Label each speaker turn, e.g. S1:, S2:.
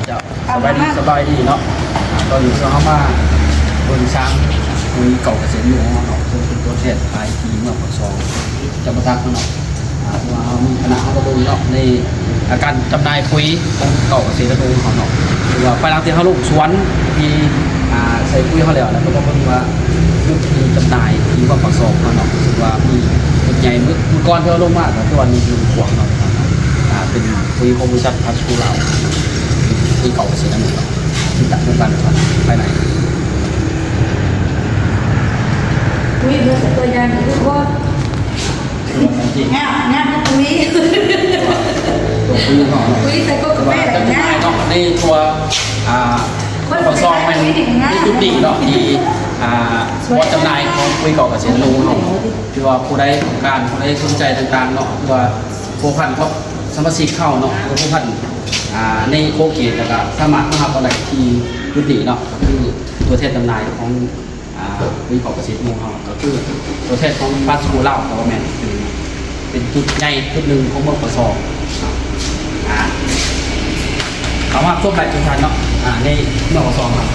S1: จะสบายดีเนาะตอนนี้เราเข้ามาบนช้างคุยเก่าเกษตรอยู่ของเราซึ่งเป็นตัวแทนขายทีเมื่อปี2จะมาทักเนาะว่ามีคณะเขาก็ดูเนาะในการจำหน่ายปุ๋ยของเก่าเกษตรกรของเนาะหรือว่าไปรังที่เขาลูกสวนที่ใส่ปุ๋ยเขาแล้วแล้วก็บอกว่ายุคที่จำหน่ายทีว่าปี2เขาเนาะถือว่ามีใหญ่เมื่อก่อนที่เราลงมาแต่ตัวนี้คือขวางเนาะเป็นปุ๋ยของบริษัทพัชชูเราที่เก่าเกษตรกรที่ตัดเงินกันไปไหน
S2: อุ้ยเรื่องตัวอย่างหรือว่างานอุ้ยอุ้ยใส่ก็กาแฟแบบนี้
S1: เนาะในตัวผสมมันที่จุดดีเนาะที่วัดจำหน่ายของปุ๋ยเก่าเกษตรกรเนาะที่ว่าผู้ใดต้องการผู้ใดสนใจต่างๆเนาะที่ว่าผู้พันเขาสมาชิกเข้าเนาะผู้พันในโคเกตแล้วก็สามารถมาหาอะไรที่จุดดีเนาะคือตัวแทนจำหน่ายของปุ๋ยเก่าเกษตรกรเราก็คือตัวแทนของพาสคูเล่าแต่ว่าแมนเป็นจุดใหญ่จุดหนึ่งของเมืองปะซอเขาว่าทั่วไปทุกท่านเนาะในเมืองปะซอครับ